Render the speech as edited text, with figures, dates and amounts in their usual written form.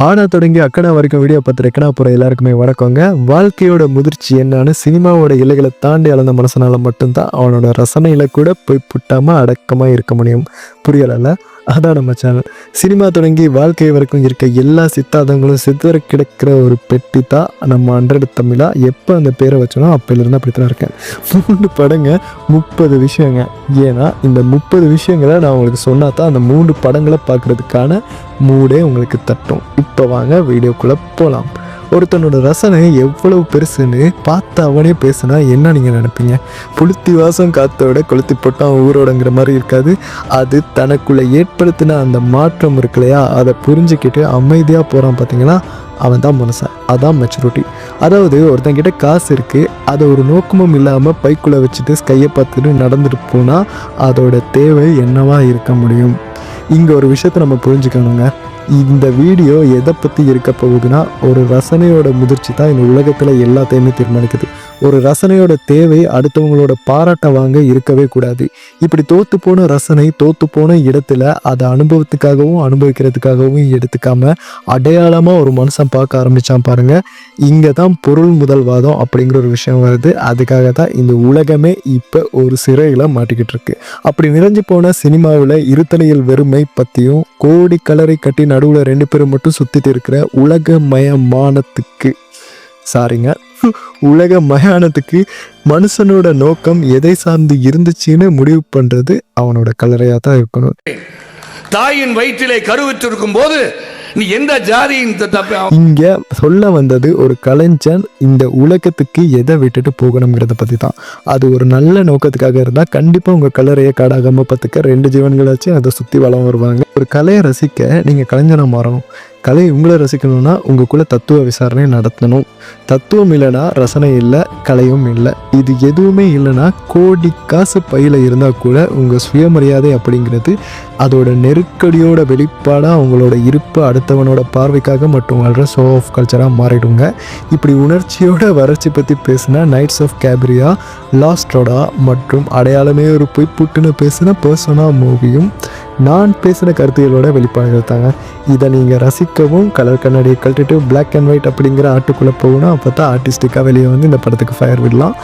ஆனா தொடங்கி அக்கடா வரைக்கும் வீடியோ பார்த்து ரெக்கனா போகிற எல்லாருக்குமே வணக்கங்க. வாழ்க்கையோட முதிர்ச்சி என்னன்னு சினிமாவோட இலைகளை தாண்டி அளந்த மனசனால மட்டும்தான் அவனோட ரசனையில கூட போய் புட்டாமல் அடக்கமாக இருக்க முடியும். புரியலைல்ல? அதான் நம்ம சேனல். சினிமா தொடங்கி வாழ்க்கை வரைக்கும் இருக்க எல்லா சித்தாந்தங்களும் சித்தர கிடக்கிற ஒரு பெட்டி தான் நம்ம அன்றாட தமிழா. எப்போ அந்த பேரை வச்சோன்னா அப்போலேருந்து அப்படி தான் இருக்கேன். 3 படங்க 30 விஷயங்க. ஏன்னா இந்த 30 விஷயங்களை நான் உங்களுக்கு சொன்னா தான் அந்த 3 படங்களை பார்க்குறதுக்கான மூடே உங்களுக்கு தட்டும். இப்போ வாங்க வீடியோக்குள்ளே போகலாம். ஒருத்தனோட ரசனை எவ்வளவு பெருசுன்னு பார்த்து அவனே பேசுனா என்ன நீங்கள் நினைப்பீங்க? புளுத்தி வாசம் காத்தோட கொளுத்தி போட்டான் ஊரோடங்கிற மாதிரி இருக்காது. அது தனக்குள்ளே ஏற்படுத்தின அந்த மாற்றம் இருக்கு இல்லையா, அதை புரிஞ்சுக்கிட்டு அமைதியாக போகிறான் பார்த்தீங்களா, அவன் தான் மனுஷன். அதான் மெச்சூரிட்டி. அதாவது ஒருத்தங்கிட்ட காசு இருக்குது, அதை ஒரு நோக்கமும் இல்லாமல் பைக்குள்ளே வச்சுட்டு ஸ்கையை பார்த்துட்டு நடந்துட்டு போனால் அதோட தேவை என்னவா இருக்க முடியும்? இங்கே ஒரு விஷயத்தை நம்ம புரிஞ்சுக்கணுங்க. இந்த வீடியோ எதை பற்றி இருக்க போகுதுன்னா, ஒரு ரசனையோட முதிர்ச்சி தான் இந்த உலகத்தில் எல்லாத்தையுமே தீர்மானிக்குது. ஒரு ரசனையோட தேவை அடுத்தவங்களோட பாராட்ட வாங்க இருக்கவே கூடாது. இப்படி தோற்று போன ரசனை தோற்று போன இடத்துல அதை அனுபவத்துக்காகவும் அனுபவிக்கிறதுக்காகவும் எடுத்துக்காம அடையாளமாக ஒரு மனுஷன் பார்க்க ஆரம்பித்தான் பாருங்க. இங்கே தான் பொருள் முதல்வாதம் அப்படிங்கிற ஒரு விஷயம் வருது. அதுக்காக தான் இந்த உலகமே இப்போ ஒரு சிறையில் மாட்டிக்கிட்டு இருக்கு. அப்படி நிறைஞ்சு போன சினிமாவில் இருத்தலையில் வெறுமை பற்றியும் கோடி கலரை கட்டி நடுவில் 2 பேரும் மட்டும் சுற்றிட்டு இருக்கிற உலக மயானத்துக்கு மனுஷனோட நோக்கம் எதை சார்ந்து இருந்துச்சுன்னு முடிவு பண்றது அவனோட கலரையா தான் இருக்கணும். தாயின் வயிற்றிலே கருவுற்றிருக்கும் போது நீ எந்த ஜாதியின் இங்க சொல்ல வந்தது ஒரு கலைஞன் இந்த உலகத்துக்கு எதை விட்டுட்டு போகணுங்கிறத பத்தி தான். அது ஒரு நல்ல நோக்கத்துக்காக இருந்தா கண்டிப்பா உங்க கலரையை காடாகாம பார்த்துக்க 2 ஜீவன்களாச்சும் அதை சுத்தி வளம் வருவாங்க. ஒரு கலையை ரசிக்க நீங்க கலைஞனா மாறணும். கலை உங்களை ரசிக்கணும்னா உங்களுக்குள்ள தத்துவ விசாரணை நடத்தணும். தத்துவம் இல்லைன்னா ரசனை இல்லை, கலையும் இல்லை. இது எதுவுமே இல்லைன்னா கோடி காசு பையில் இருந்தால் கூட உங்கள் சுயமரியாதை அப்படிங்கிறது அதோட நெருக்கடியோட வெளிப்பாடாக அவங்களோட இருப்பு அடுத்தவனோட பார்வைக்காக மட்டும் வாழ்கிற ஷோ ஆஃப் கல்ச்சராக மாறிடுங்க. இப்படி உணர்ச்சியோட வறட்சி பற்றி பேசின நைட்ஸ் ஆஃப் கேப்ரியா, லாஸ்ட்ரோடா மற்றும் அடையாளமே ஒரு பொய்ப்புட்டுன்னு பேசின பர்சனா மூவியும் நான் பேசின கருத்துகளோட வெளிப்பாடுகள் தாங்க. இதை நீங்கள் ரசிக்கவும் கலர் கண்ணாடியை கழட்டிட்டு பிளாக் அண்ட் ஒயிட் அப்படிங்கிற ஆட்டுக்குள்ளே போகணும். அப்போ தான் ஆர்டிஸ்டிக்காக வெளியே வந்து இந்த படத்துக்கு ஃபயர் விடலாம்.